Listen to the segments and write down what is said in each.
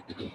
Okay,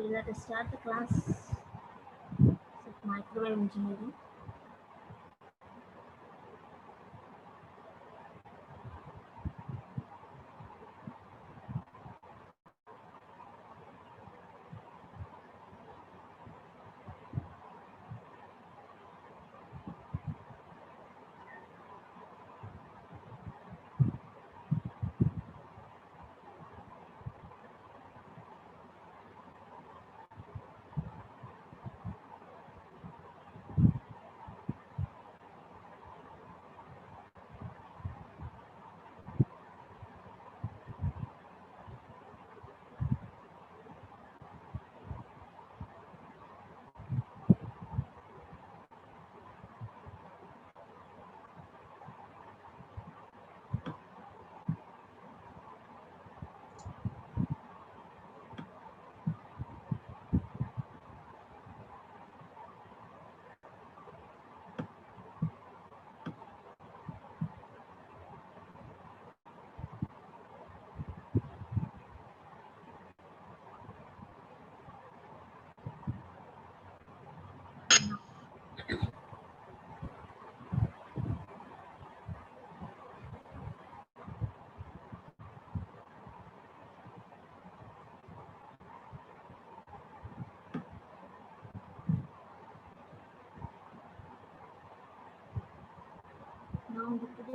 let us start the class of microwave engineering.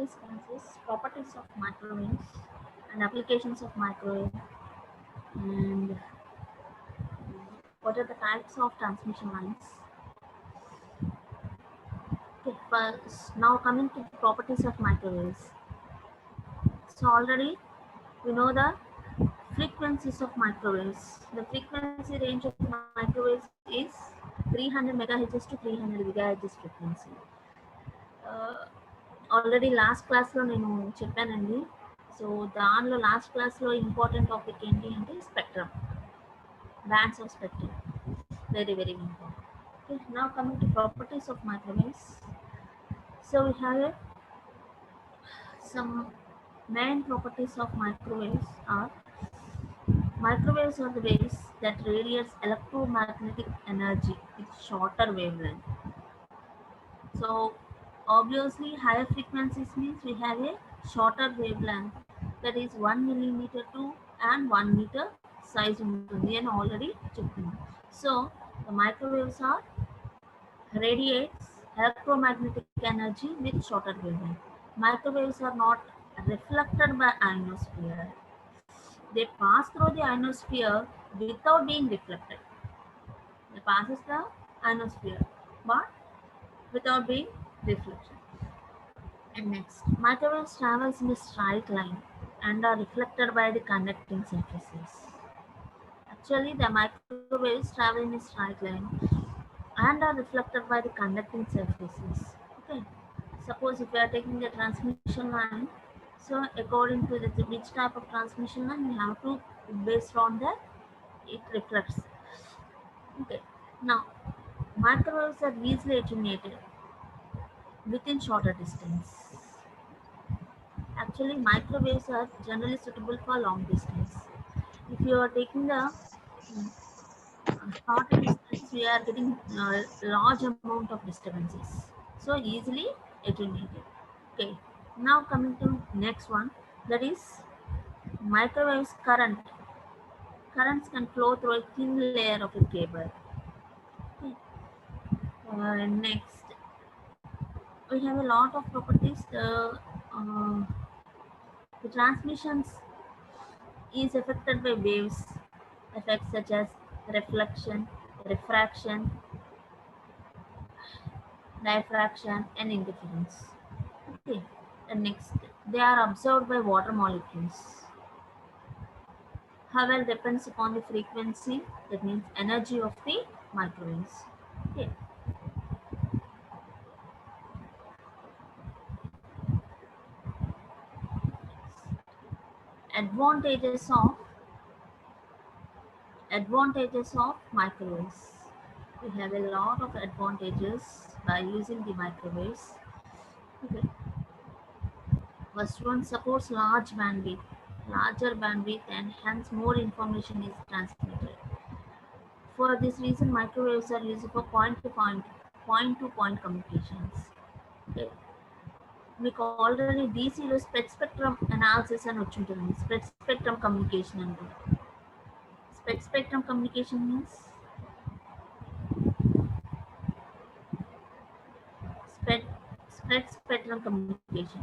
today's class is properties of microwaves and applications of microwave and what are the types of transmission lines. Okay, first, now coming to the properties of microwaves. So already we know the frequencies of microwaves. The frequency range of microwaves is 300 megahertz to 300 gigahertz frequency. Already last క్లాస్లో నేను చెప్పానండి. So దానిలో last క్లాస్లో important topic ఏంటి అంటే spectrum, bands of spectrum, very very important. Okay, now coming to properties of microwaves. So we have some main properties of microwaves are microwaves are the waves that radiates electromagnetic energy with shorter wavelength. So obviously higher frequencies means we have a shorter wavelength, that is 1 millimeter to and 1 meter size ఉంటుంది అని already చెప్పింది. So the microwaves are radiates electromagnetic energy with shorter wavelength. Microwaves are not reflected by ionosphere. They pass through the ionosphere without being reflected. They passes the ionosphere but without being reflected. And next, microwaves travels in a straight line and are reflected by the conducting surfaces. Actually, the microwaves travel in a straight line and are reflected by the conducting surfaces. Okay, suppose if we are taking the transmission line, so according to the which type of transmission line we have to, based on that it reflects. Okay, now microwaves are easily attenuated within shorter distance. Actually, microwaves are generally suitable for long distance. If you are taking the shorter distance, we are getting large amount of disturbances, so easily attenuated. Okay, now coming to next one, that is microwaves currents can flow through a thin layer of a cable. Okay. Next, we have a lot of properties. The transmissions is affected by waves effects such as reflection, refraction, diffraction and interference. Okay, and next, they are absorbed by water molecules. However, depends upon the frequency, that means energy of the microwaves. Okay. Advantages of microwaves. We have a lot of advantages by using the microwaves. Okay. First one, supports larger bandwidth, and hence more information is transmitted. For this reason, microwaves are used for point-to-point communications. Okay. మీకు already డీసీలో spectrum analysis అని వచ్చి ఉంటుంది. Spectrum communication అంటే spectrum communication means spread spectrum communication.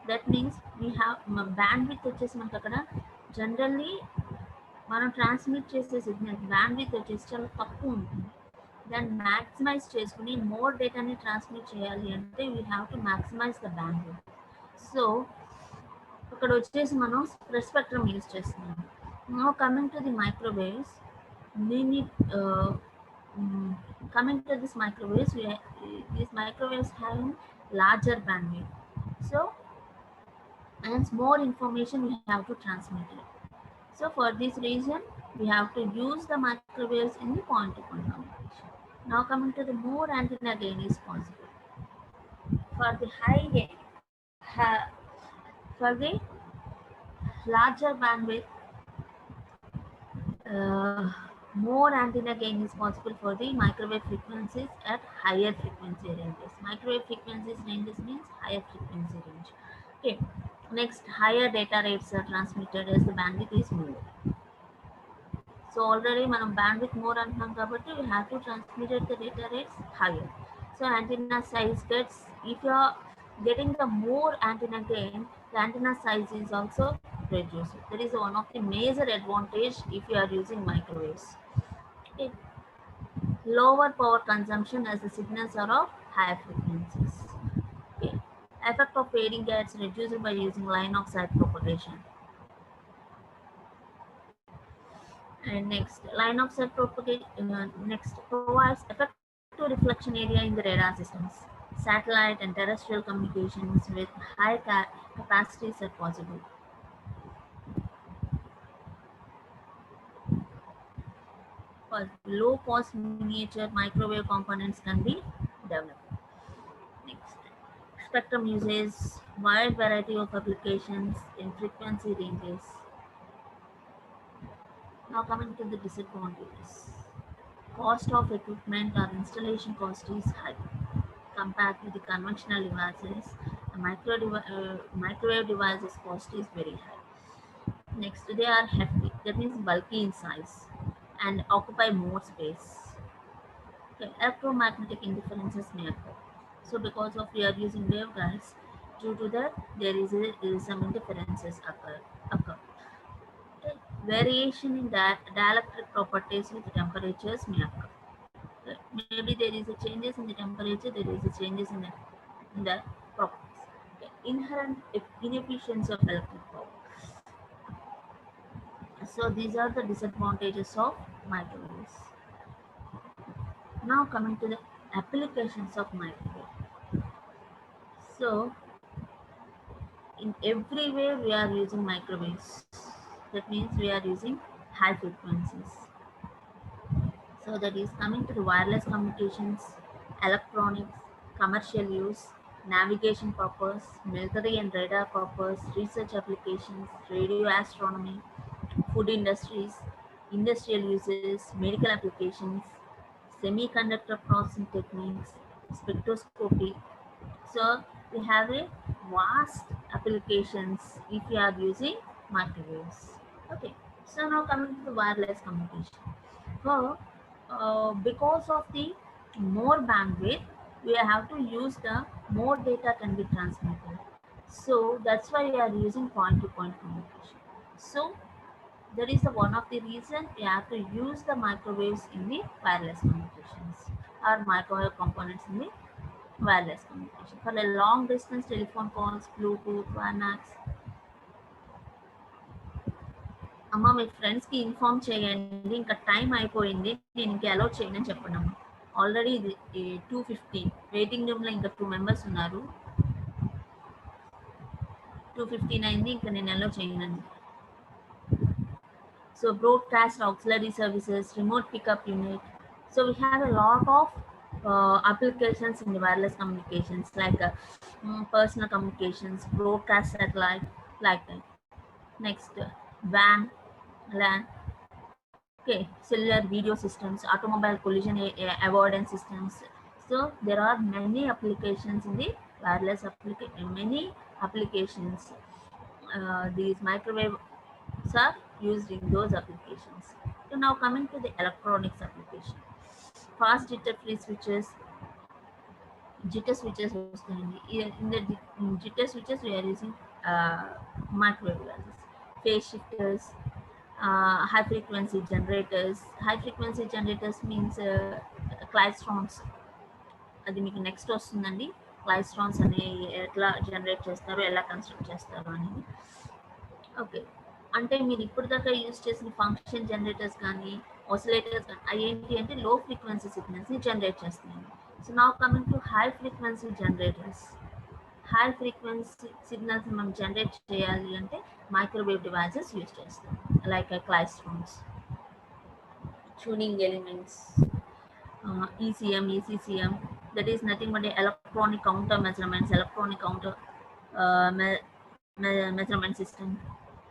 That means we have bandwidth వచ్చేసి మనకు అక్కడ generally మనం transmit చేసే సిగ్నల్ బ్యాండ్విడ్త్ వచ్చేసి చాలా తక్కువ ఉంటుంది. దాన్ని మ్యాక్సిమైజ్ చేసుకుని మోర్ డేటాని ట్రాన్స్మిట్ చేయాలి అంటే we have to maximise the bandwidth. So ఇక్కడ వచ్చేసి మనం స్ప్రెడ్ స్పెక్ట్రమ్ యూజ్ చేస్తున్నాం. Now coming to the microwaves, coming to this microwaves, these microwaves have larger bandwidth, so and more information we have to transmit it. So for this reason, we have to use the microwaves in the point-to-point communication. Now coming to the more antenna gain is possible. For the high gain, for the larger bandwidth, more antenna gain is possible for the microwave frequencies at higher frequency ranges. Microwave frequencies ranges means higher frequency range. Okay. Next, higher data rates are transmitted as the bandwidth is more. So already manam bandwidth more antunam kabatti we have to transmit the data rates higher. So antenna size gets, if your getting the more antenna gain, the antenna size is also reduced. That is one of the major advantage if you are using microwaves. Okay. Lower power consumption as the signals are of high frequencies. Okay. Effect of fading gets reduced by using line of sight propagation. And next, line of sight propagation next provides effective reflection area in the radar systems. Satellite and terrestrial communications with high capacities are possible. Low cost miniature microwave components can be developed. Next, spectrum uses wide variety of applications in frequency ranges. Now coming to the disadvantages. Cost of equipment or installation cost is high compared to the conventional devices. The microwave devices cost is very high. Next, they are hefty, that means bulky in size and occupy more space. Okay, electromagnetic interferences may occur. So, because of we are using waveguides, due to that there is some interferences occur. Okay. Variation in that dielectric properties with temperatures may occur. Okay. Maybe there is a changes in the temperature, there is a changes in the properties. Okay. Inherent inefficiency of electric power. So these are the disadvantages of microwaves. Now coming to the applications of microwave. So in every way we are using microwaves. That means we are using high frequencies. So that is coming to the wireless communications, electronics, commercial use, navigation purpose, military and radar purpose, research applications, radio astronomy, food industries, industrial uses, medical applications, semiconductor processing techniques, spectroscopy. So we have a vast applications if you are using microwaves. Okay. So now coming to the wireless communication. So because of the more bandwidth, we have to use the more data can be transmitted. So that's why we are using point-to-point communication. So that is the one of the reason we have to use the microwaves in the wireless communications or microwave components in the wireless communication. For a long distance telephone calls, Bluetooth, WANAX. అమ్మ మీ ఫ్రెండ్స్కి inform చేయండి ఇంకా time అయిపోయింది నేను ఇంకా allow చేయనని చెప్పండి అమ్మ ఆల్రెడీ ఇది 2:15 వెయిటింగ్ రూమ్లో ఇంకా 2 మెంబర్స్ ఉన్నారు 2:15 అయింది ఇంకా నేను అలౌ చేయనండి so broadcast auxiliary services, remote pickup unit. So we have a lot of applications in the wireless communications like personal communications, broadcast satellite, like that. Next, WAN, LAN, okay, cellular video systems, automobile collision avoidance systems. So there are many applications in the wireless many applications. These microwave are used in those applications. So now coming to the electronics application. Fast jitter switches వస్తాయండి. In the jitter switches we are using microwave devices. Phase shifters, high frequency generators. High frequency generators means clystrons. అది మీకు next వస్తుందండి క్లైస్ట్రాన్స్ అని ఎట్లా generate చేస్తారు ఎలా construct చేస్తారు అనేది ఓకే అంటే మీరు ఇప్పుడు దాకా యూజ్ చేసిన ఫంక్షన్ జనరేటర్స్ కానీ ఆసిలేటర్స్ కానీ అవి ఏంటి అంటే లో ఫ్రీక్వెన్సీ సిగ్నల్స్ని జనరేట్ చేస్తున్నాయి సో నా coming to high frequency generators high frequency signals మనం జనరేట్ చేయాలి అంటే మైక్రోవేవ్ డివైసెస్ యూజ్ చేస్తాం like క్లైస్ట్రాన్స్ tuning elements, ECM, ECCM, that is nothing but electronic counter measurements, electronic counter measurement system.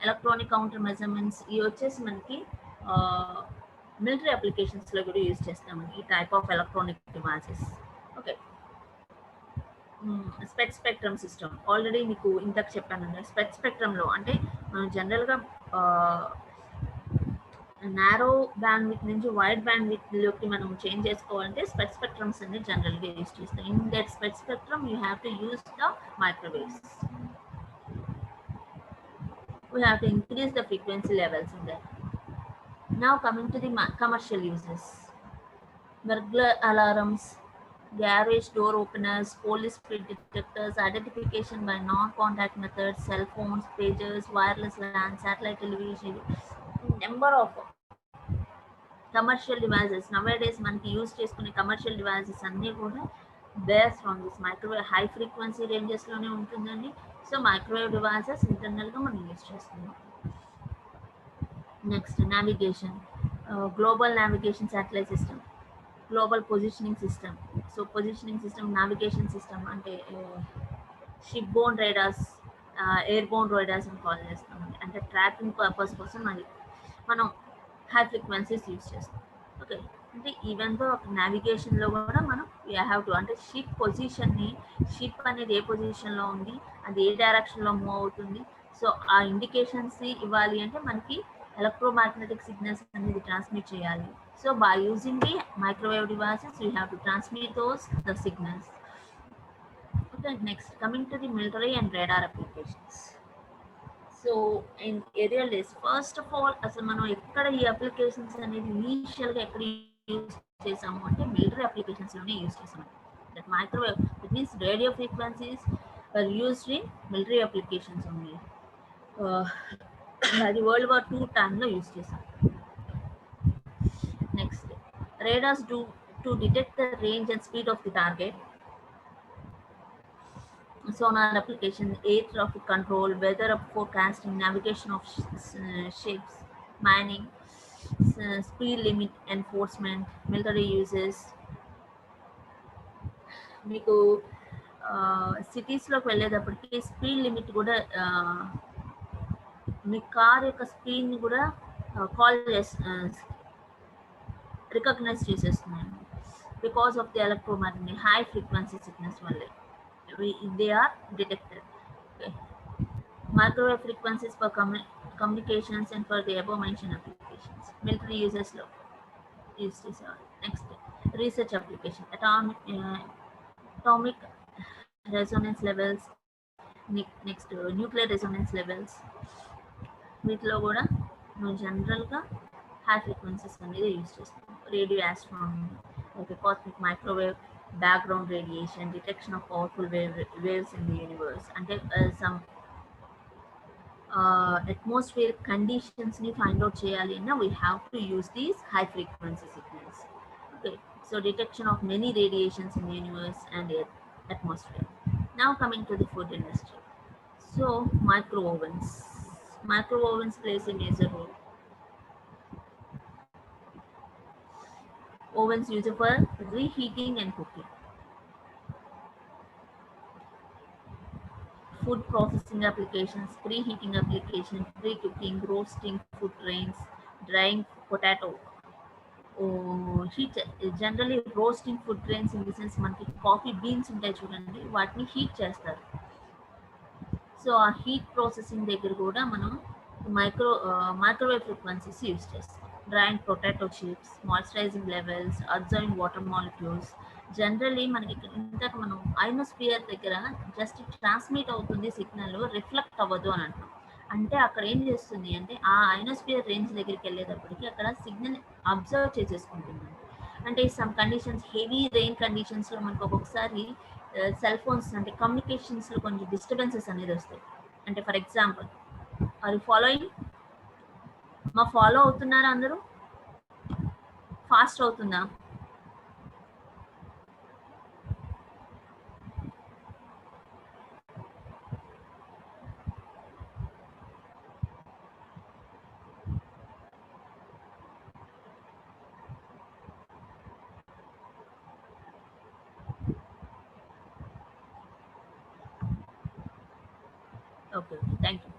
Electronic counter measurements ఈ వచ్చేసి మనకి military అప్లికేషన్స్లో కూడా use చేస్తామండి ఈ type of electronic devices okay spectrum system already మీకు ఇంతకు చెప్పానండి స్పెక్ట్రమ్లో అంటే మనం జనరల్గా నారో బ్యాండ్విడ్త్ నుంచి వైడ్ బ్యాండ్విడ్త్లోకి మనం చేంజ్ చేసుకోవాలంటే స్పెడ్ స్పెక్ట్రమ్స్ అన్ని జనరల్గా యూజ్ చేస్తాం. In that spread spectrum you have to use the microwaves. We have to increase the frequency levels in that. Now coming to the commercial uses. Burglar alarms, garage door openers, police speed detectors, identification by non-contact methods, cell phones, pagers, wireless LAN, satellite television, number of commercial devices. Nowadays మనకి use చేసుకునే commercial devices అన్నీ కూడా based on this microwave high frequency రేంజెస్లోనే ఉంటుందండి. So microwave devices ఇంటర్నల్గా మనం use చేస్తున్నాం. Next navigation, global navigation satellite system, global positioning system. So positioning system, navigation system అంటే ship borne radars, air borne radars అని call చేస్తాం. అంటే tracking purpose కోసం మనం హై ఫ్రీక్వెన్సీస్ యూజ్ చేస్తాం. ఓకే, అంటే ఈవెన్ దో నావిగేషన్లో కూడా మనం వీ హ్యావ్ టు అంటే షిప్ పొజిషన్ని, షిప్ అనేది ఏ పొజిషన్లో ఉంది, అది ఏ డైరెక్షన్లో మూవ్ అవుతుంది, సో ఆ ఇండికేషన్స్ ఇవ్వాలి అంటే మనకి electromagnetic signals అనేది ట్రాన్స్మిట్ చేయాలి. So by using the microwave devices you have to transmit the signals. Okay, next coming to the military and radar applications. So in earlier days first of all అసలు మనం ఎక్కడ ఈ applications అనేది ఇనీషియల్గా ఎక్కడ use చేసాము అంటే మిలిటరీ అప్లికేషన్స్లోనే యూజ్ చేసాము. That microwave, it means radio frequencies are used in military applications only. అది World War II టైంలో యూజ్ చేసాం. Next radars do to detect the range and speed of the target. Sonar application, air traffic control, weather forecasting, navigation of ships, mining, speed limit enforcement, military uses. మీకు సిటీస్లోకి వెళ్ళేటప్పటికి speed limit కూడా మీ car యొక్క స్పీడ్ని కూడా call recognise చేసేస్తున్నాను because of the electromagnetic high frequency signals వల్లే they are detected. Okay. Microwave frequencies for communications and for the above mentioned applications. Military uses low. Next, research application. Atomic resonance levels. Next, nuclear resonance levels. వీటిలో కూడా మనం జనరల్గా high frequencies అనేది use చేస్తాం. Radio astronomy, okay, cosmic microwave, background radiation, detection of powerful waves in the universe, and some atmospheric conditions ni find out cheyali na we have to use these high frequency signals. Okay, so detection of many radiations in the universe and atmosphere. Now coming to the food industry. So micro ovens plays a major role. Ovens used for reheating and cooking. Food processing applications, preheating application, pre-cooking, roasting food grains, drying potato. Heat, generally roasting food grains in the sense మనకి coffee beans ఉంటాయి చూడండి, వాటిని heat చేస్తారు. So ఆ heat processing దగ్గర కూడా మనం microwave frequencies use చేస్తాం. Drying potato chips, moisturising levels, observing water molecules. Generally మనకి ఇంతక మనం ఐనోస్ఫియర్ దగ్గర జస్ట్ ట్రాన్స్మిట్ అవుతుంది సిగ్నల్, రిఫ్లెక్ట్ అవ్వదు అని అంటాం. అంటే అక్కడ ఏం చేస్తుంది అంటే ఆ ఐనోస్ఫియర్ రేంజ్ దగ్గరికి వెళ్ళేటప్పటికి అక్కడ సిగ్నల్ అబ్జర్వ్ చేసేసుకుంటుంది. అంటే సమ్ కండిషన్స్, హెవీ రెయిన్ కండిషన్స్లో మనకు ఒక్కొక్కసారి సెల్ ఫోన్స్ అంటే కమ్యూనికేషన్స్లో కొంచెం డిస్టర్బెన్సెస్ అనేది వస్తాయి. అంటే for example, are you following? Follow అవుతున్నారా అందరూ? ఫాస్ట్ అవుతుందా? Okay, thank you.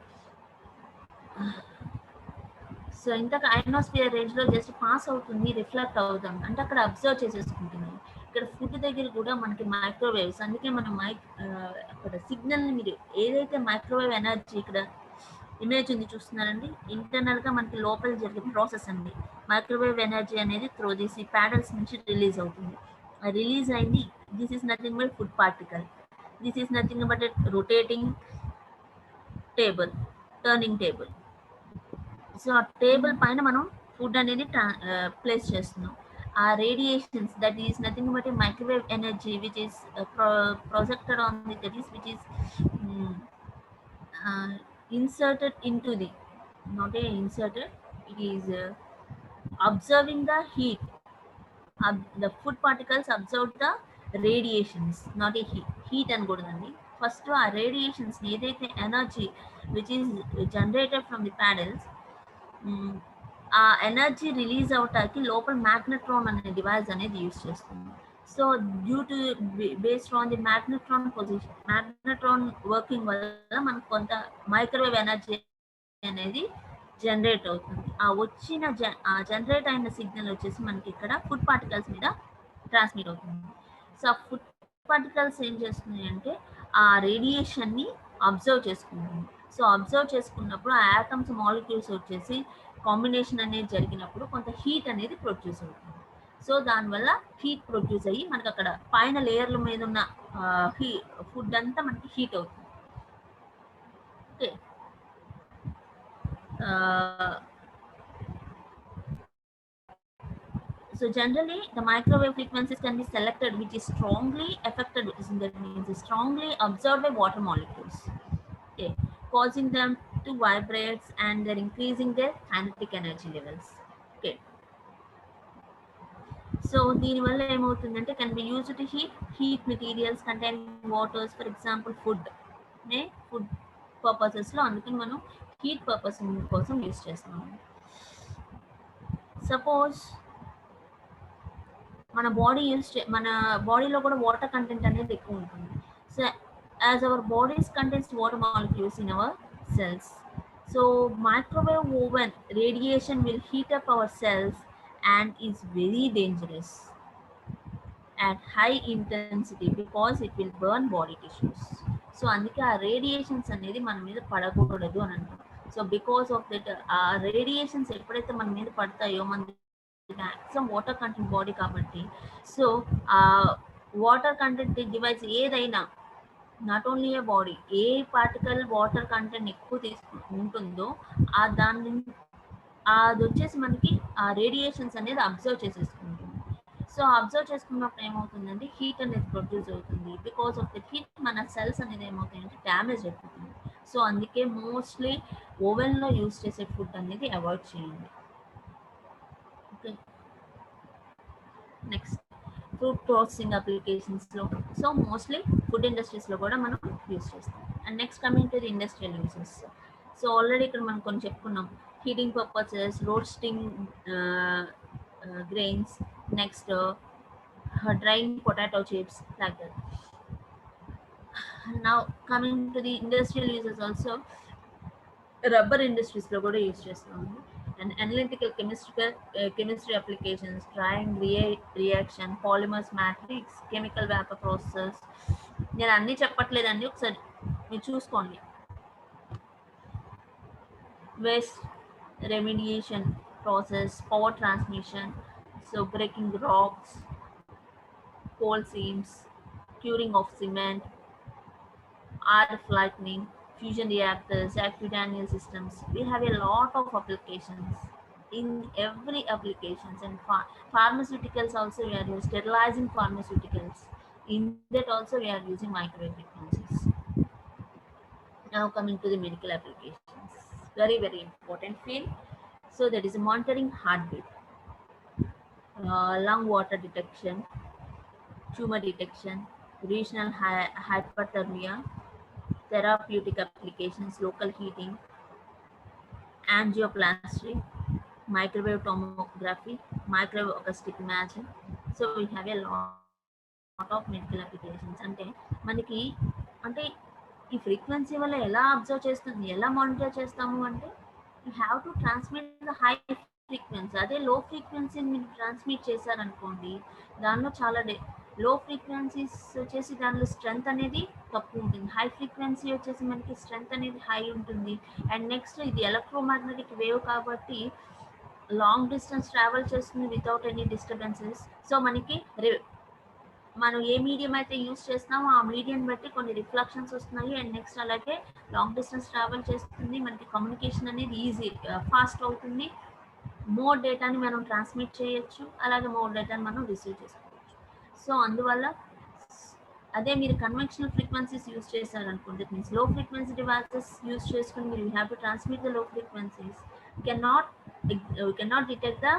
సో ఇంతక ఐనోస్ఫియర్ రేంజ్లో జస్ట్ పాస్ అవుతుంది, రిఫ్లెక్ట్ అవుతుంది, అంటే అక్కడ అబ్జర్వ్ చేసేసుకుంటుంది. ఇక్కడ ఫుడ్ దగ్గర కూడా మనకి మైక్రోవేవ్స్, అందుకే మనం అక్కడ సిగ్నల్ని మీరు ఏదైతే మైక్రోవేవ్ ఎనర్జీ ఇక్కడ ఇమేజ్ ఉంది చూస్తున్నారండి. ఇంటర్నల్‌గా మనకి లోపల జరిగే ప్రాసెస్ అండి. మైక్రోవేవ్ ఎనర్జీ అనేది త్రూ దిస్ ఈ ప్యాడల్స్ నుంచి రిలీజ్ అవుతుంది. ఆ రిలీజ్ అయింది. This is nothing but food particle. This is nothing but a rotating table, turning table. So ఆ టేబుల్ పైన మనం ఫుడ్ అనేది ప్లేస్ చేస్తున్నాం. ఆ radiations that is nothing but A microwave energy which is projected on the that is which is inserted into the, not a inserted, it is observing the heat. The food particles absorb the radiations, not a heat అనకూడదండి. First ఆ radiations ఏదైతే energy which is generated from the paddles, ఆ energy release అవటానికి లోపల magnetron అనే device అనేది use చేస్తుంది. So due to based on the magnetron working వల్ల మనకు కొంత మైక్రోవేవ్ ఎనర్జీ అనేది జనరేట్ అవుతుంది. ఆ వచ్చిన జనరేట్ అయిన సిగ్నల్ వచ్చేసి మనకి ఇక్కడ ఫుడ్ పార్టికల్స్ మీద ట్రాన్స్మిట్ అవుతుంది. సో ఆ ఫుడ్ పార్టికల్స్ ఏం చేస్తున్నాయి అంటే ఆ రేడియేషన్ని అబ్జర్వ్ చేసుకుంటుంది. సో అబ్జర్వ్ చేసుకున్నప్పుడు ఆ యాటమ్స్ మాలిక్యూల్స్ వచ్చేసి కాంబినేషన్ అనేది జరిగినప్పుడు కొంత హీట్ అనేది ప్రొడ్యూస్ అవుతుంది. సో దానివల్ల హీట్ ప్రొడ్యూస్ అయ్యి మనకి అక్కడ పైన లేయర్ల మీద ఉన్న ఫుడ్ అంతా మనకి హీట్ అవుతుంది. Okay. So generally, the microwave frequencies can be selected which is strongly affected, that means strongly absorbed by water molecules, okay, causing them to vibrate and they're increasing their kinetic energy levels. Okay. So దీనివల్ల ఏమవుతుందంటే can be used to heat materials containing waters, for example food purposes లో, అందుకని మనం heat purpose కోసం use చేస్తున్నాం. Suppose మన బాడీలో కూడా వాటర్ కంటెంట్ అనేది ఎక్కువ ఉంటుంది. So as our bodies contents water molecules in our cells. So microwave oven radiation will heat up our cells and is very dangerous at high intensity because it will burn body tissues. So అందుకే ఆ radiations అనేది మన మీద పడకూడదు అని అంటాం. So because of that ఆ radiations ఎప్పుడైతే మన మీద పడతాయో మన మ్యాక్సిమం వాటర్ కంటెంట్ బాడీ కాబట్టి, సో ఆ వాటర్ కంటెంట్ డివైస్ ఏదైనా, not only A body, A particle water content ఎక్కువ ఉంటుందో ఆ దాన్ని అది వచ్చేసి మనకి ఆ రేడియేషన్స్ అనేది అబ్జర్వ్ చేసేసుకుంటుంది. సో అబ్జర్వ్ చేసుకున్నప్పుడు ఏమవుతుందంటే హీట్ అనేది ప్రొడ్యూస్ అవుతుంది. బికాస్ ఆఫ్ ద హీట్ మన సెల్స్ అనేది ఏమవుతాయంటే డ్యామేజ్ అయిపోతుంది. సో అందుకే మోస్ట్లీ ఓవెన్లో యూజ్ చేసే ఫుడ్ అనేది అవాయిడ్ చేయండి. ఓకే. నెక్స్ట్ ఫుడ్ ప్రాసెసింగ్ అప్లికేషన్స్లో, సో మోస్ట్లీ ఫుడ్ ఇండస్ట్రీస్లో కూడా మనం యూజ్ చేస్తాం. And next coming to the industrial uses. So already ఇక్కడ మనం కొన్ని చెప్పుకున్నాం. Heating purposes, roasting grains, next drying potato chips, like that. Now coming to the industrial uses also, rubber industries lo kuda use chestamu, and analytical chemistry applications, drying reaction, polymers, matrix, chemical vapor process. నేను అన్నీ చెప్పట్లేదండి, ఒకసారి మీరు చూసుకోండి. Waste remediation process, power transmission, so breaking rocks, coal seams, curing of cement, RF lightning, fusion reactors, active Daniel systems. We have a lot of applications. In every applications, and pharmaceuticals also we are sterilizing pharmaceuticals. In that also we are using microwave frequencies. Now coming to the medical applications, very very important field. So that is monitoring heartbeat, lung water detection, tumor detection, regional hyperthermia, therapeutic applications, local heating, angioplasty, microwave tomography, microwave acoustic imaging. So we have a lot of medical applications. అంటే మనకి అంటే ఈ frequency వల్ల ఎలా observe చేస్తుంది, ఎలా monitor చేస్తాము అంటే you have to transmit the high frequency. అదే లో ఫ్రీక్వెన్సీని మీరు ట్రాన్స్మిట్ చేశారనుకోండి, దానిలో చాలా లో ఫ్రీక్వెన్సీస్ వచ్చేసి దానిలో స్ట్రెంత్ అనేది తక్కువ ఉంటుంది, హై ఫ్రీక్వెన్సీ వచ్చేసి మనకి స్ట్రెంత్ అనేది హై ఉంటుంది. అండ్ నెక్స్ట్ ఇది ఎలక్ట్రోమాగ్నెటిక్ వేవ్ కాబట్టి లాంగ్ డిస్టెన్స్ ట్రావెల్ చేస్తుంది వితౌట్ ఎనీ డిస్టర్బెన్సెస్. సో మనకి మనం ఏ మీడియం అయితే యూస్ చేస్తున్నామో ఆ మీడియం బట్టి కొన్ని రిఫ్లెక్షన్స్ వస్తున్నాయి. అండ్ నెక్స్ట్ అలాగే లాంగ్ డిస్టెన్స్ ట్రావెల్ చేస్తుంది, మనకి కమ్యూనికేషన్ అనేది ఈజీ ఫాస్ట్ అవుతుంది. మోర్ డేటాని మనం ట్రాన్స్మిట్ చేయొచ్చు, అలాగే మోర్ డేటాని మనం రిసీవ్ చేసుకోవచ్చు. సో అందువల్ల అదే మీరు కన్వెన్షనల్ ఫ్రీక్వెన్సీస్ యూస్ చేశారనుకోండి, దట్ మీన్స్ లో ఫ్రీక్వెన్సీ డివైసెస్ యూస్ చేసుకుని మీరు have to transmit the low frequencies, cannot cannot detect the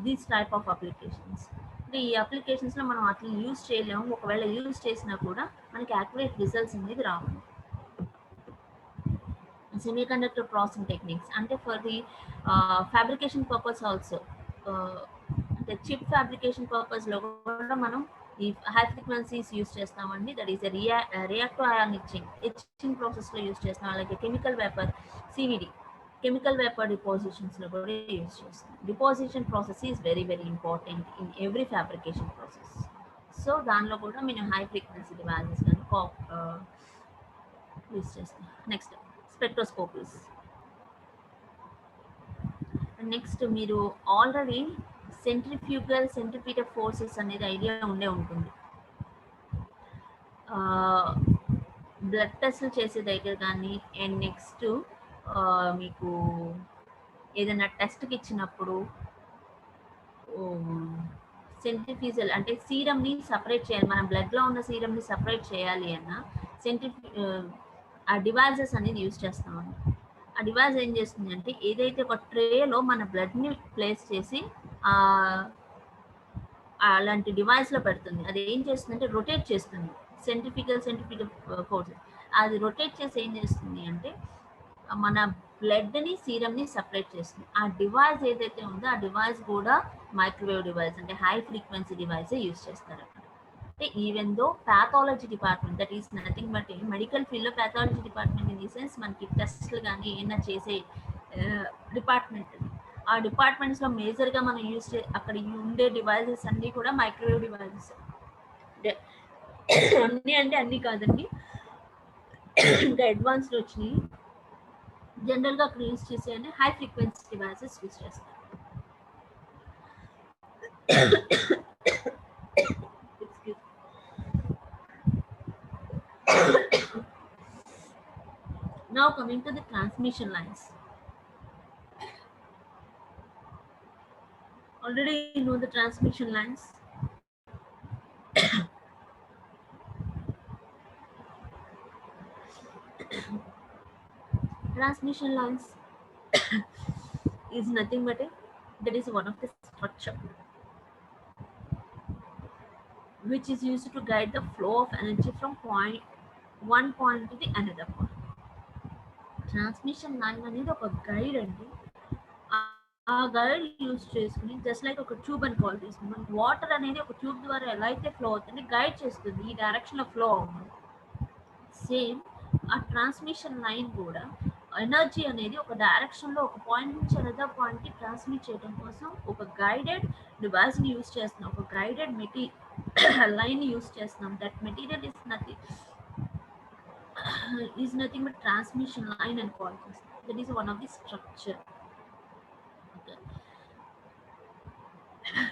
these type of applications. అంటే ఈ అప్లికేషన్స్లో మనం అట్లా యూస్ చేయలేము, ఒకవేళ యూస్ చేసినా కూడా మనకి యాక్యురేట్ రిజల్ట్స్ అనేది రావు. సెమీకండక్టర్ ప్రాసెసింగ్ టెక్నిక్స్ అంటే for the fabrication purpose also, అంటే చిప్ ఫ్యాబ్రికేషన్ పర్పస్లో కూడా మనం ఈ హై ఫ్రీక్వెన్సీస్ యూస్ చేస్తామండి. That is reactive ion etching ప్రాసెస్లో యూస్ చేస్తాం, అలాగే chemical vapour CVD chemical vapour డిపాజిషన్స్లో కూడా యూస్ చేస్తాం. Deposition process is very very important in every fabrication process. So దానిలో కూడా మేము హై ఫ్రీక్వెన్సీ డివైసెస్ యూస్ చేస్తాం. Next spectroscopies. నెక్స్ట్ మీరు ఆల్రెడీ సెంట్రిఫ్యూగల్ ఫోర్సెస్ అనేది ఐడియా ఉండే ఉంటుంది. బ్లడ్ టెస్ట్లు చేసే దగ్గర కానీ, అండ్ నెక్స్ట్ మీకు ఏదైనా టెస్ట్కి ఇచ్చినప్పుడు సెంట్రిఫ్యూజల్ అంటే సీరమ్ని సపరేట్ చేయాలి, మన బ్లడ్లో ఉన్న సీరమ్ని సపరేట్ చేయాలి అన్న ఆ డివైజెస్ అనేది యూజ్ చేస్తామండి. ఆ డివైస్ ఏం చేస్తుంది అంటే ఏదైతే ఒక ట్రేలో మన బ్లడ్ని ప్లేస్ చేసి అలాంటి డివైస్లో పెడుతుంది, అది ఏం చేస్తుందంటే రొటేట్ చేస్తుంది. సెంట్రిఫ్యూగల్ ఫోర్స్ అది రొటేట్ చేసి ఏం చేస్తుంది అంటే మన బ్లడ్ని సీరమ్ని సపరేట్ చేస్తుంది. ఆ డివైస్ ఏదైతే ఉందో ఆ డివైస్ కూడా మైక్రోవేవ్ డివైస్ అంటే హై ఫ్రీక్వెన్సీ డివైసే యూజ్ చేస్తారు. అంటే even though pathology department, that is nothing but medical ఫీల్డ్లో pathology department in the sense మనకి టెస్ట్లు కానీ ఏమైనా చేసే డిపార్ట్మెంట్, ఆ డిపార్ట్మెంట్స్లో మేజర్గా మనం అక్కడ ఉండే డివైసెస్ అన్నీ కూడా మైక్రోవేవ్ డివైసెస్. అన్నీ అంటే అన్నీ కాదండి, ఇంకా అడ్వాన్స్డ్ వచ్చినాయి. జనరల్గా అక్కడ యూజ్ చేసే అన్ని హై ఫ్రీక్వెన్సీ డివైసెస్ యూజ్ చేస్తారు. Now coming to the transmission lines. Already you know the transmission lines. Transmission lines is nothing but that is one of the structure which is used to guide the flow of energy from one point to the another point. Transmission line అనేది ఒక guide అండి. ఆ guide use చేసుకుని just like ఒక tube అని call చేస్తుంది. మనకి water అనేది ఒక ట్యూబ్ ద్వారా ఎలా అయితే ఫ్లో అవుతుంది గైడ్ చేస్తుంది, ఈ డైరెక్షన్లో ఫ్లో అవుతుంది. సేమ్ ఆ ట్రాన్స్మిషన్ లైన్ కూడా ఎనర్జీ అనేది ఒక డైరెక్షన్లో ఒక పాయింట్ నుంచి అనదర్ పాయింట్కి ట్రాన్స్మిట్ చేయడం కోసం ఒక గైడెడ్ డివైస్ని యూజ్ చేస్తున్నాం, ఒక గైడెడ్ లైన్ యూజ్ చేస్తున్నాం. That material is nothing but transmission line and call this. That is one of the structure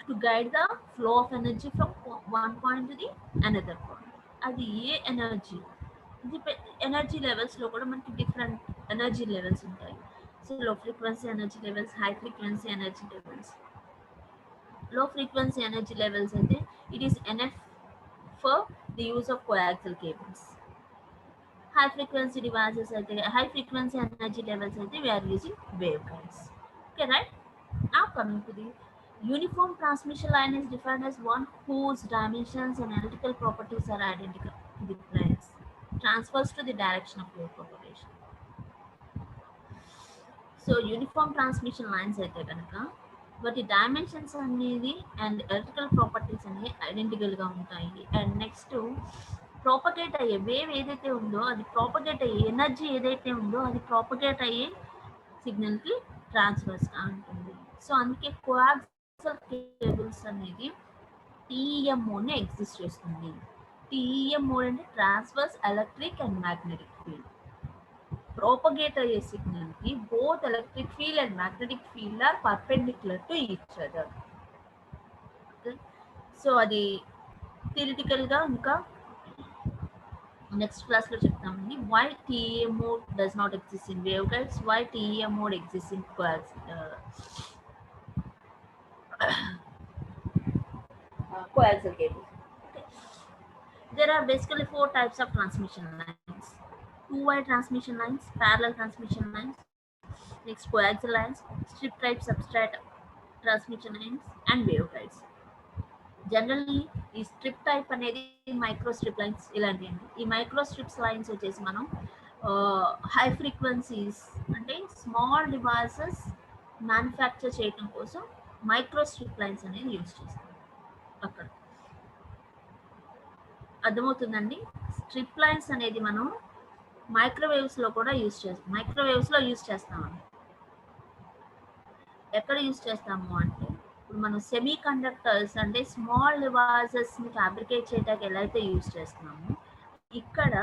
to guide the flow of energy from one point to the another point. అది ఏ energy, energy లెవెల్స్లో కూడా మనకి different energy levels ఉంటాయి. So లో frequency energy levels, high frequency energy levels. లో frequency energy levels అయితే it is enough for the use of coaxial cables. High frequency devices అయితే high frequency energy levels అయితే we are using waveguides. Okay, right? Now coming to the uniform transmission line is defined as one whose dimensions and electrical properties are identical to the planes transfers to the direction of wave propagation. So uniform transmission lines అయితే కనుక వాటి dimensions అనేది and electrical properties అనేవి ఐడెంటికల్గా ఉంటాయి. And next propagate అయ్యే wave ఏదైతే ఉందో అది ప్రాపగేట్ అయ్యే ఎనర్జీ ఏదైతే ఉందో అది ప్రాపగేట్ అయ్యే సిగ్నల్కి ట్రాన్స్ఫర్స్గా ఉంటుంది. సో అందుకే కోయాక్సిల్ కేబుల్స్ అనేది TEM మోడ్ని ఎగ్జిస్ట్ చేస్తుంది. TEM మోడ్ అంటే transverse electric and magnetic field. Propagate అయ్యే సిగ్నల్ కి both electric field and magnetic field are perpendicular to each other. So అది థియరిటికల్ గా ఇంకా నెక్స్ట్ క్లాస్ లో చెప్తామండి. Why TEM mode does not exist in wave guides, why TEM mode exist in coaxial cables. Okay. There are basically 4 types of transmission lines: two-way transmission lines, parallel transmission lines, next coaxial lines, strip type substrate transmission lines, and waveguides. Generally ఈ strip type అనేది micro strip lines ఇలాంటివి అండి. ఈ micro strips lines వచ్చేసి మనం high frequencies అంటే small devices manufacture చేయడం కోసం మైక్రో స్ట్రిప్ లైన్స్ అనేది యూజ్ చేస్తాం. అక్కడ అర్థమవుతుందండి. స్ట్రిప్ లైన్స్ అనేది మనం మైక్రోవేవ్స్లో కూడా యూజ్ చేస్తాం. మైక్రోవేవ్స్లో యూజ్ చేస్తామండి. ఎక్కడ యూజ్ చేస్తాము అంటే ఇప్పుడు మనం సెమీ కండక్టర్స్ అంటే స్మాల్ డివైసెస్ని ఫ్యాబ్రికేట్ చేయడానికి ఎలా అయితే యూజ్ చేస్తున్నామో ఇక్కడ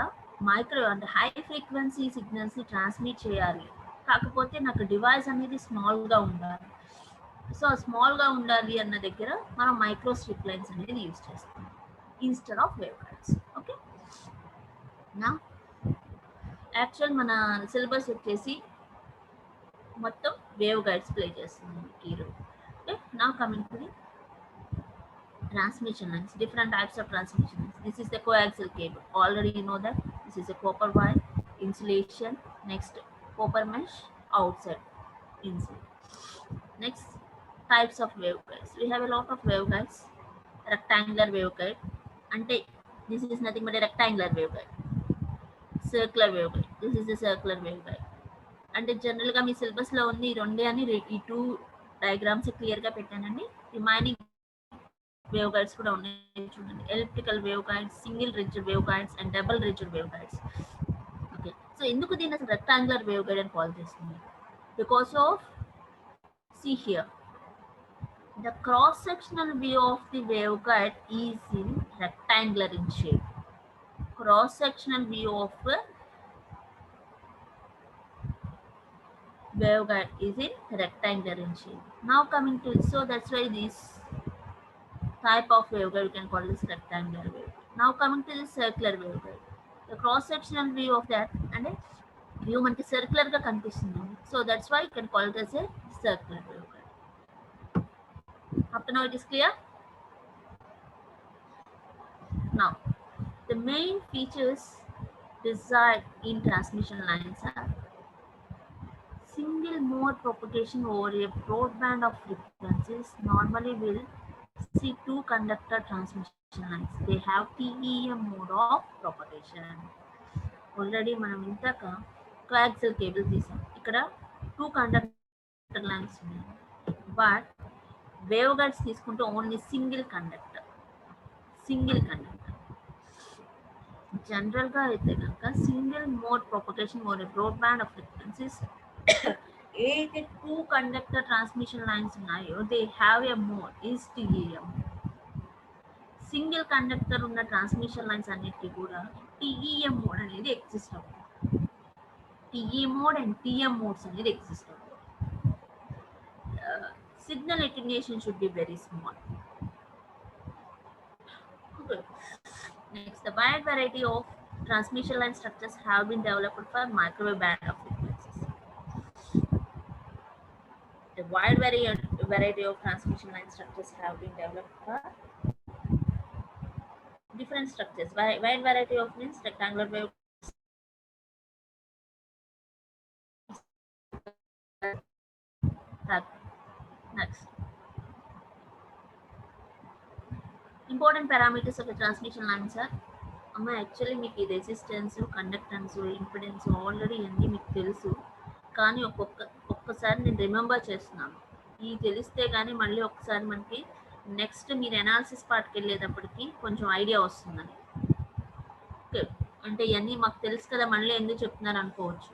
మైక్రో అంటే హై ఫ్రీక్వెన్సీ సిగ్నల్స్ని ట్రాన్స్మిట్ చేయాలి. కాకపోతే నాకు డివైస్ అనేది స్మాల్గా ఉండాలి. సో స్మాల్గా ఉండాలి అన్న దగ్గర మనం మైక్రో స్ట్రిప్ లైన్స్ అనేది యూజ్ చేస్తాం instead of wave guides. Okay, నా యాక్చువల్ మన సిలబస్ వచ్చేసి మొత్తం వేవ్ గైడ్స్ ప్లే చేస్తుంది ఈరోజు. ఓకే, నా coming to the transmission lines, different types of transmission lines. This is the coaxial cable. Already you know that this is a copper wire, insulation, next copper mesh, outside insulation. Next types of waveguides. We have a lot of waveguides. Rectangular waveguide, ante this is nothing but a rectangular waveguide. Circular waveguide, this is a circular waveguide. అంటే జనరల్గా మీ సిలబస్లో ఉంది ఈ రెండే అని ఈ 2 diagrams క్లియర్గా పెట్టానండి. రిమైనింగ్ వేవ్ గైడ్స్ కూడా ఉన్నాయి చూడండి. Elliptical wave guides, single rigid wave guides and double rigid wave guides. Okay, so ఎందుకు దీన్ని అసలు రెక్టాంగులర్ వేవ్ గైడ్ అని కాల్ చేస్తుంది? Because of see here, the cross sectional view of the waveguide is in rectangular in shape. Cross sectional view of waveguide is in rectangular in shape. Now coming to, so that's why this type of waveguide we can call this rectangular waveguide. Now coming to the circular waveguide, the cross sectional view of that and view manki circular ga kanipistundi, so that's why you can call it as a circular waveguide. Up to now it is clear. Now the main features desired in transmission lines are single mode propagation over a broad band of frequencies. Normally will see two conductor transmission lines. They have TEM mode of propagation. Already మనం ఇంతక coaxial cable తీసాం. ఇక్కడ 2 conductor lines ఉన్నాయి. But wave guides తీసుకుంటే only single conductor. జనరల్గా అయితే కనుక single mode propagation over broad band of frequencies ఏదైతే 2 కండక్టర్ ట్రాన్స్మిషన్ లైన్స్ ఉన్నాయో they have a mode is TEM. Single conductor ఉన్న ట్రాన్స్మిషన్ లైన్స్ అన్నిటికీ కూడా TEM మోడ్ అనేది ఎగ్జిస్ట్ అవుతుంది. TE mode and TM modes అనేది ఎగ్జిస్ట్ అవుతుంది. Signal attenuation should be very small. Okay. Next, the wide variety of transmission line structures have been developed for microwave band of frequencies. The wide variety of transmission line structures have been developed for different structures. Wide variety of means rectangular wave. Next, important parameters of the transmission lines are actually మీకు ఈ resistance, conductance, impedance already అన్నీ మీకు తెలుసు. కానీ ఒక్కసారి నేను remember చేస్తున్నాను. ఈ తెలిస్తే కానీ మళ్ళీ ఒక్కసారి మనకి నెక్స్ట్ మీరు ఎనాలిసిస్ పార్ట్కి వెళ్ళేటప్పటికి కొంచెం ఐడియా వస్తుందని. ఓకే, అంటే ఇవన్నీ మాకు తెలుసు కదా మళ్ళీ ఎందుకు చెప్తున్నారు అనుకోవచ్చు.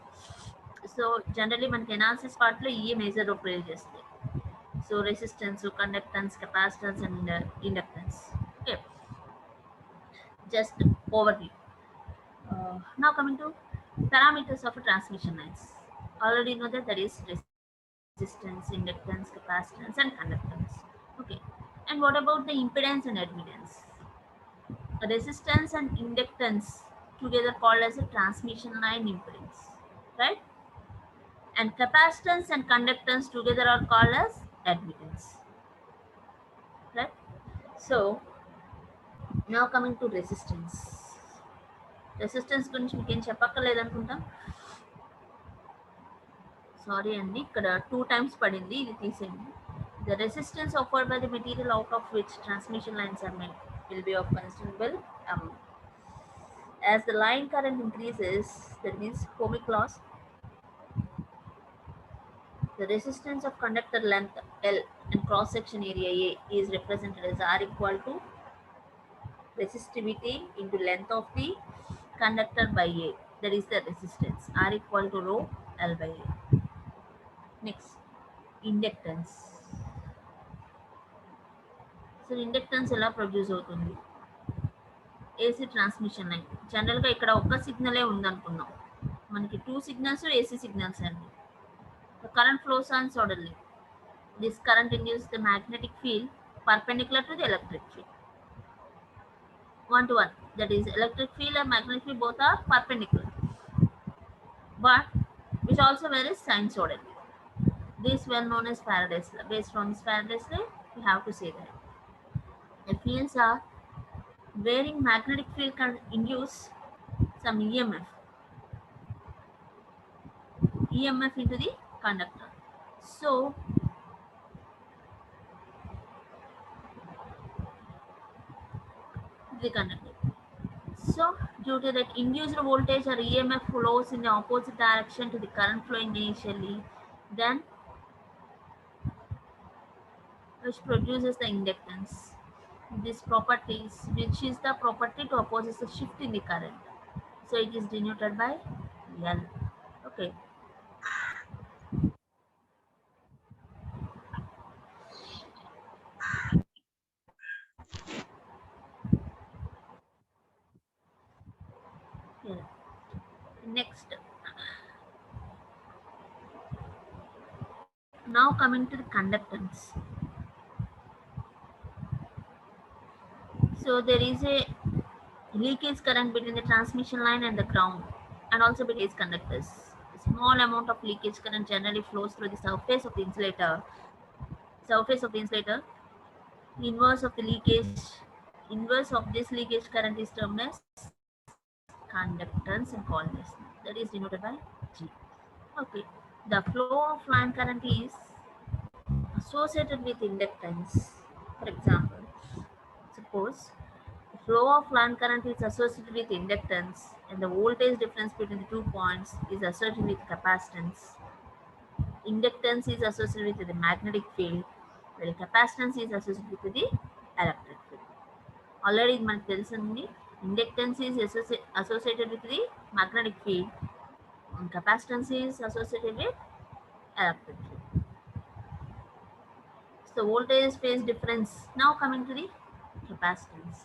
సో జనరల్లీ మనకి ఎనాలిసిస్ పార్ట్లో ఈ మేజర్ రోల్ ప్లే చేస్తాయి. So resistance, conductance, capacitance and inductance. Just overview. Now coming to parameters of a transmission lines. Already know that there is resistance, inductance, capacitance, and conductance. Okay. And what about the impedance and admittance? Resistance and inductance together called as a transmission line impedance, right? And capacitance and conductance together are called as admittance, right? So now coming to resistance. Resistance గురించి మీకు ఏం చెప్పక్కర్లేదనుకుంటా. Sorry అండి, ఇక్కడ 2 times పడింది, ఇది తీసేయండి. The resistance offered by the material out of which transmission lines are made will be of considerable amount. As the line current increases, that means Ohmic laws, the resistance of conductor length L and cross section area A is represented as R equal to resistivity into length of the conductor by A. That is the resistance. R equal to rho L by A. Next, inductance. So inductance ఎలా produce అవుతుంది? AC transmission line జనరల్గా ఇక్కడ ఒక్క సిగ్నలే ఉందనుకున్నాం, మనకి 2 signals AC signals అండి. The current flows on solidly. This current induces the magnetic field perpendicular to the electric field. 1 to 1. That is, electric field and magnetic field both are perpendicular, but which also varies sinusoidally. This well known as Faraday's law. Based on this Faraday's law, we have to say that the fields are varying. Magnetic field can induce some EMF into the conductor. So the conductor. So due to that, induced voltage or EMF flows in the opposite direction to the current flowing initially, then which produces the inductance. This properties, which is the property to oppose the shift in the current. So it is denoted by L. Okay. Yeah. Next, now coming to the conductance. So there is a leakage current between the transmission line and the ground, and also between conductors. A small amount of leakage current generally flows through the surface of the insulator. The inverse of this leakage current is termed as conductance and called as, that is denoted by G. Okay, the flow of line current is associated with inductance. For example, suppose the flow of line current is associated with inductance and the voltage difference between the 2 points is associated with capacitance. Inductance is associated with the magnetic field, while capacitance is associated with the electric field. Already మనకు తెలుసండి, inductance is associated with the magnetic field and capacitance is associated with electric field. So voltage phase difference. Now coming to the capacitance.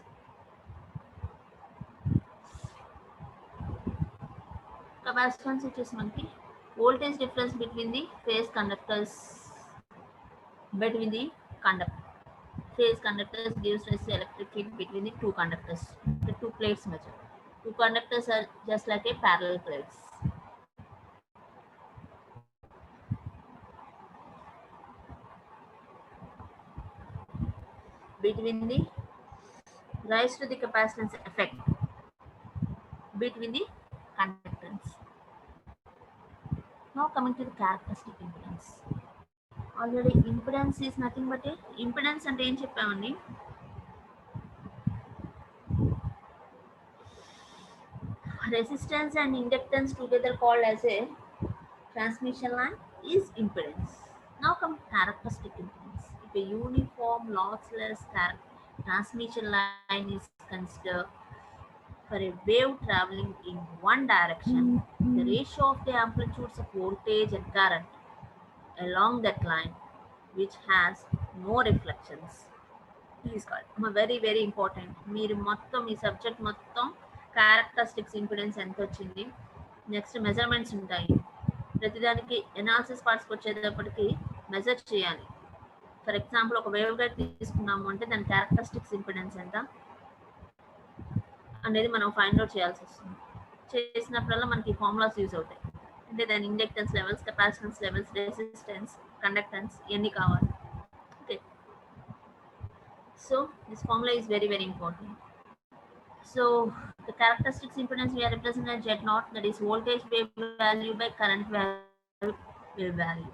Capacitance, which is మనకి voltage difference between the phase conductors, between the phase conductors gives us the electric field between the 2 conductors, the 2 plates measure. 2 conductors are just like a parallel plates. Between the rise to the capacitance effect between the conductors. Now coming to the characteristic impedance. Already impedance is nothing but a impedance అంటే ఏం చెప్పామండి, resistance and inductance together called as a transmission line is impedance. Now come characteristic impedance. If a uniform lossless transmission line is considered for a wave traveling in one direction, the ratio of the amplitudes of voltage and current along that line, which has no reflections, is called very very important. మీరు మొత్తం ఈ subject మొత్తం characteristics impedance ఎంత వచ్చింది, next measurements ఉంటాయి. ప్రతిదానికి analysis పార్ట్స్కి వచ్చేటప్పటికి measure చేయాలి. ఫర్ ఎగ్జాంపుల్ ఒక వేవ్ గైడ్ తీసుకున్నాము అంటే దాని క్యారెక్టరిస్టిక్స్ ఇంపిడెన్స్ ఎంత అనేది మనం ఫైండ్ అవుట్ చేయాల్సి వస్తుంది. చేసినప్పుడల్లా మనకి ఫార్ములాస్ యూజ్ అవుతాయి. అంటే దాని inductance levels, capacitance levels, resistance, conductance ఇవన్నీ కావాలి. Okay, so this formula is very very important. So the characteristics impedance we are representing as Z naught, that is voltage wave value by current wave value.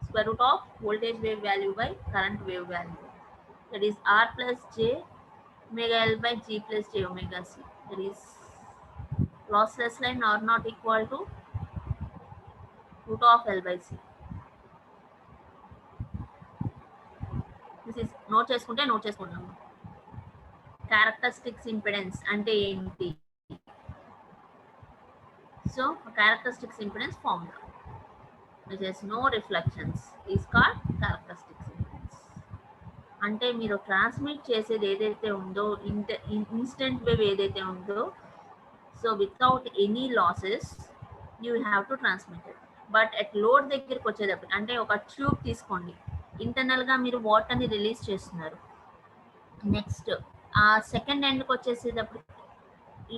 Square root of voltage wave value by current wave value. That is R plus J omega L by G plus J omega C. That is lossless line R not equal to root of L by C. This is note చేసుకుంటాము. Characteristics impedance అంటే ఏంటి? So characteristics impedance formula, which has no reflections, is called characteristics impedance. అంటే మీరు transmit చేసేది ఏదైతే ఉందో, instant wave ఏదైతే ఉందో, so without any losses you have to transmit it. But at load దగ్గరికి వచ్చేటప్పుడు, అంటే ఒక ట్యూబ్ తీసుకోండి, ఇంటర్నల్గా మీరు వాటర్ని రిలీజ్ చేస్తున్నారు. నెక్స్ట్ ఆ సెకండ్ ఎండ్కి వచ్చేసేటప్పుడు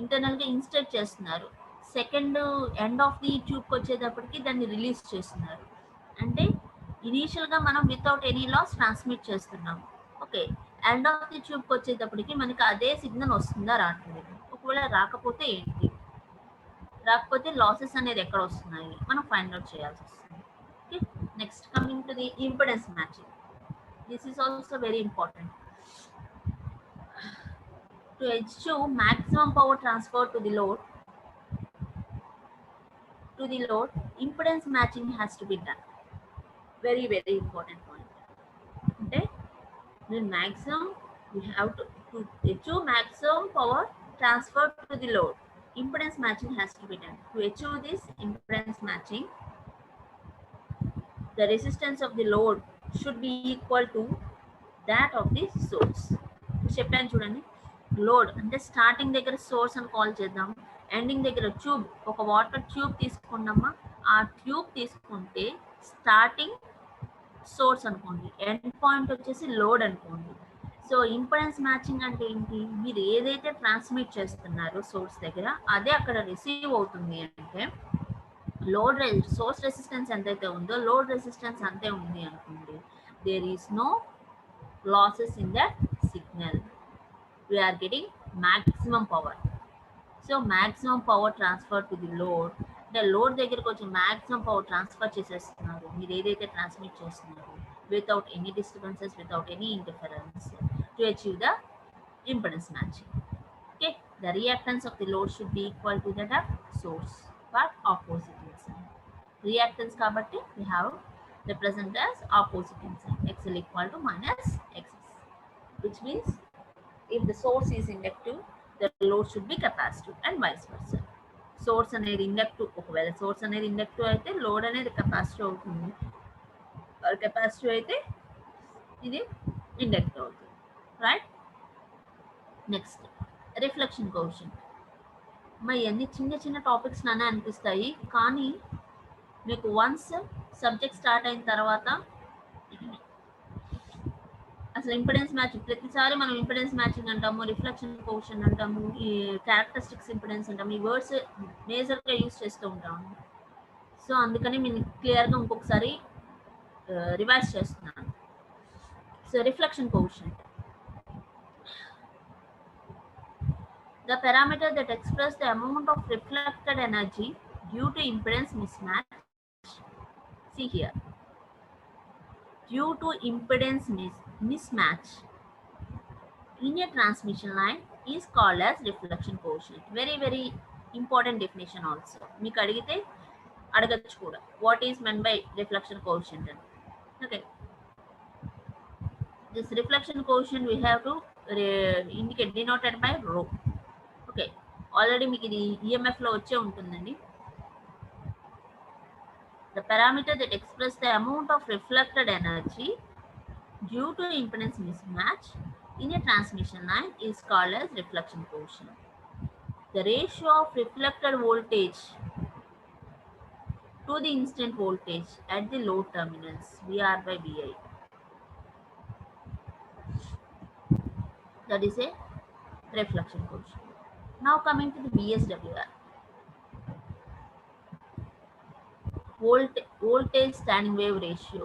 ఇంటర్నల్గా ఇన్స్టెట్ చేస్తున్నారు. సెకండ్ ఎండ్ ఆఫ్ ది ట్యూబ్కి వచ్చేటప్పటికి దాన్ని రిలీజ్ చేస్తున్నారు. అంటే ఇనీషియల్గా మనం వితౌట్ ఎనీ లాస్ ట్రాన్స్మిట్ చేస్తున్నాము. ఓకే, ఎండ్ ఆఫ్ ది ట్యూబ్కి వచ్చేటప్పటికి మనకి అదే సిగ్నల్ వస్తుందా రావట్లేదు. ఒకవేళ రాకపోతే ఏంటి, రాకపోతే లాసెస్ అనేది ఎక్కడ వస్తున్నాయి మనం ఫైండ్ అవుట్ చేయాల్సి వస్తుంది. Okay, next coming to the impedance matching. This is also very important. To achieve maximum power transfer to the load, impedance matching has to be done. Very very important point. అంటే maximum we have to achieve maximum power transfer to the load, impedance matching has to be done. To achieve this impedance matching, the resistance of the load should be equal to that of the source. చెప్పాను చూడండి, load అంటే starting దగ్గర source అని call చేద్దాం, ending దగ్గర tube, ఒక water tube తీసుకున్నామా, ఆ tube తీసుకుంటే స్టార్టింగ్ సోర్స్ అనుకోండి, ఎండ్ పాయింట్ వచ్చేసి లోడ్ అనుకోండి. సో ఇంపిడెన్స్ మ్యాచింగ్ అంటే ఏంటి, మీరు ఏదైతే ట్రాన్స్మిట్ చేస్తున్నారో సోర్స్ దగ్గర అదే అక్కడ రిసీవ్ అవుతుంది. అంటే లోడ్ సోర్స్ రెసిస్టెన్స్ ఎంతైతే ఉందో లోడ్ రెసిస్టెన్స్ అంతే ఉంది అనుకోండి, there is no losses in that signal, we are getting maximum power. So maximum power transfer to the load, the load దగ్గరికి వచ్చి maximum power transfer చేసేస్తున్నారు మీరు ఏదైతే ట్రాన్స్మిట్ చేస్తున్నారు, without any disturbances, without any interference, to achieve the impedance matching. Okay, the reactance of the load should be equal to that of source but opposite in sign. Reactance kabatti we have represent as opposite in sign, XL equal to minus XS, which means if the source is inductive, the load should be capacitive and vice versa. Source అనేది inductive, ఒకవేళ source అనేది inductive అయితే load అనేది capacitive అవుతుంది, capacitive అయితే ఇది inductive అవుతుంది, right. Next reflection coefficient. మరి అన్ని చిన్న చిన్న టాపిక్స్ నానే అనిపిస్తాయి, కానీ మీకు వన్స్ సబ్జెక్ట్ స్టార్ట్ అయిన తర్వాత అసలు ఇంపిడెన్స్ మ్యాచింగ్, ప్రతిసారి మనం ఇంపిడెన్స్ మ్యాచింగ్ అంటాము, రిఫ్లెక్షన్ కోఎఫిషియంట్ అంటాము, ఈ క్యారెక్టరిస్టిక్స్ ఇంపిడెన్స్ అంటాము, ఈ వర్డ్స్ మేజర్గా యూజ్ చేస్తూ ఉంటాము. సో అందుకని నేను క్లియర్గా ఇంకొకసారి రివైజ్ చేస్తున్నాను. So reflection coefficient, the parameter that expresses the amount of reflected energy due to impedance mismatch. See here, due to impedance mismatch in a transmission line is called as reflection coefficient. Very very important definition also. మీకు అడిగితే అడగచ్చు కూడా, what is meant by reflection coefficient అని. Okay, this reflection coefficient we have to indicate, denoted by rho. Okay, already మీకు ఇది ఈఎంఎఫ్లో వచ్చే ఉంటుందండి. The parameter that expresses the amount of reflected energy due to impedance mismatch in a transmission line is called as reflection coefficient. The ratio of reflected voltage to the incident voltage at the load terminals VR by VI. That is a reflection coefficient. Now coming to the VSWR, voltage standing wave ratio.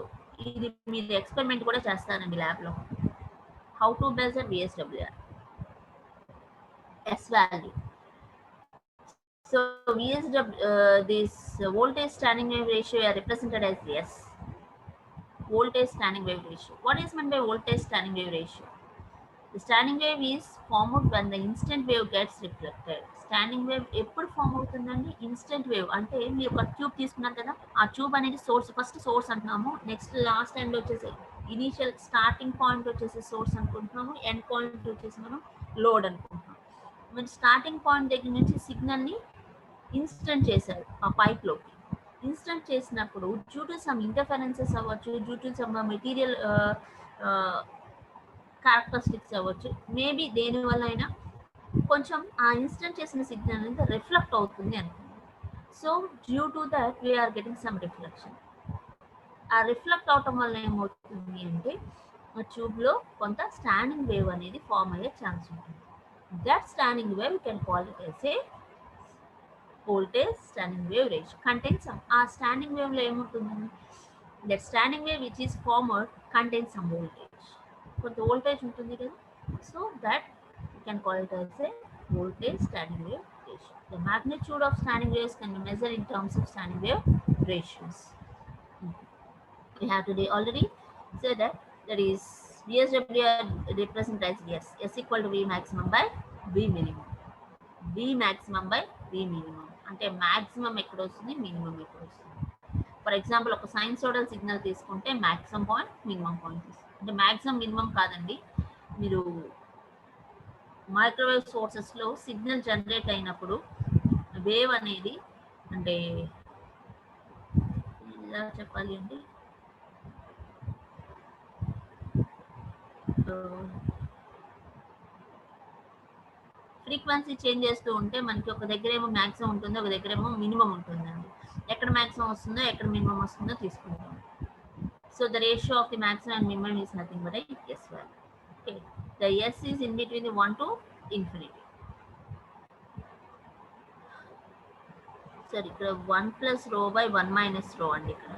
ఇది మీరు experiment కూడా చేస్తారండి ల్యాబ్లో. How to measure VSWR? S value. So this voltage standing wave ratio are represented as S. Voltage standing wave ratio. What is meant by voltage standing wave ratio? The standing wave is formed when the instant wave gets reflected. Standing wave ఎప్పుడు form అవుతుందండి? Instant wave అంటే మీరు ఒక tube తీసుకున్నారు కదా, ఆ tube అనేది source, first source అంటున్నాము, నెక్స్ట్ లాస్ట్ ఎండ్ వచ్చేసి ఇనీషియల్ స్టార్టింగ్ పాయింట్ వచ్చేసి సోర్స్ అనుకుంటున్నాము, ఎండ్ పాయింట్ వచ్చేసి మనం లోడ్ అనుకుంటున్నాము. మరి స్టార్టింగ్ పాయింట్ దగ్గర నుంచి సిగ్నల్ని ఇన్స్టెంట్ చేశారు ఆ పైప్లోకి. ఇన్స్టెంట్ చేసినప్పుడు డ్యూ టు సమ్ ఇంటర్ఫరెన్సెస్ అవ్వచ్చు, due to some material characteristics అవ్వచ్చు, మేబీ దేనివల్ల అయినా కొంచెం ఆ ఇన్స్టెంట్ చేసిన సిగ్నల్ అనేది రిఫ్లెక్ట్ అవుతుంది అనుకుంది. So due to that we are getting some reflection. ఆ రిఫ్లెక్ట్ అవటం వల్ల ఏమవుతుంది అంటే ఆ ట్యూబ్లో కొంత స్టాండింగ్ వేవ్ అనేది ఫామ్ అయ్యే ఛాన్స్ ఉంటుంది. That standing wave can call it as a voltage standing wave ratio. Contains some. ఆ స్టాండింగ్ వేవ్లో ఏముంటుందండి? That standing wave which is formed contains some voltage. కొంత వోల్టేజ్ ఉంటుంది కదా, so that you can call it as a voltage standing wave ratio. The magnitude of standing waves can be measured in terms of standing wave ratios. We have today already said that is VSWR represented as S equal to V maximum by V minimum. V maximum by V minimum అంటే maximum ఎక్కడ వస్తుంది, minimum ఎక్కడ వస్తుంది. For example ఒక sinusoidal signal తీసుకుంటే maximum point, minimum point తీసుకుంటే, అంటే maximum minimum కాదండి, మీరు మైక్రోవేవ్ సోర్సెస్లో సిగ్నల్ జనరేట్ అయినప్పుడు వేవ్ అనేది అంటే ఎలా చెప్పాలి అంటే ఫ్రీక్వెన్సీ చేంజ్ చేస్తూ ఉంటే మనకి ఒక దగ్గర ఏమో మ్యాక్సిమం ఉంటుంది, ఒక దగ్గర ఏమో మినిమం ఉంటుందండి. ఎక్కడ మ్యాక్సిమం వస్తుందో ఎక్కడ మినిమం వస్తుందో తీసుకుంటాం. So the ratio of the maximum and minimum is nothing but S value. Okay, the S is in between the 1 to infinity. సరే, ఇక్కడ 1 + ρ / 1 - ρ అండి. ఇక్కడ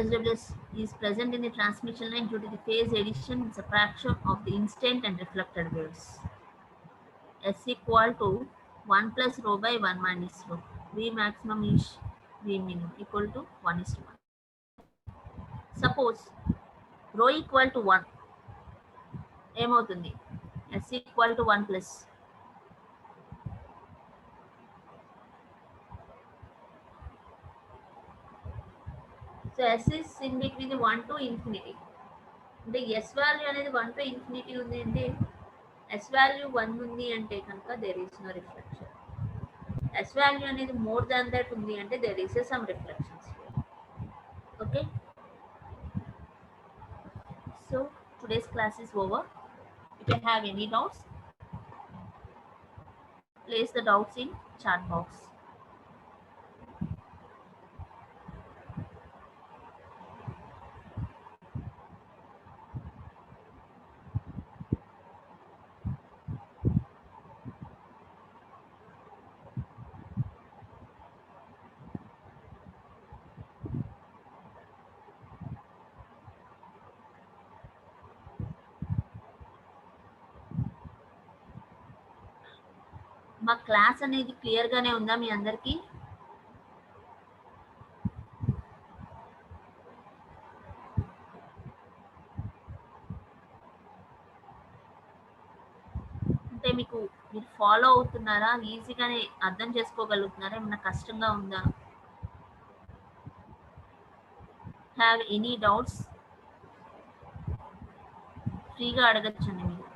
SWS is present in the transmission line due to the phase addition and subtraction of the instant and reflected waves. S equal to 1 + ρ / 1 - ρ. V maximum is V minimum equal to 1:1. Suppose ρ equal to 1, ఏమవుతుంది? S equal to 1 plus. So S is in between the 1 to infinity. అంటే S value అనేది 1 to infinity ఉంది అంటే, S value 1 ఉంది అంటే కనుక there is no reflection. S value అనేది more than that ఉంది అంటే there is some reflections here. Okay, so today's class is over. If you have any doubts, place the doubts in chat box. మా class అనేది clear గానే ఉందా మీ అందరికీ? అంటే మీకు మీరు ఫాలో అవుతున్నారా? ఈజీగానే అర్థం చేసుకోగలుగుతున్నారా? ఏమైనా కష్టంగా ఉందా? Have any doubts? ఫ్రీగా అడగచ్చండి మీరు.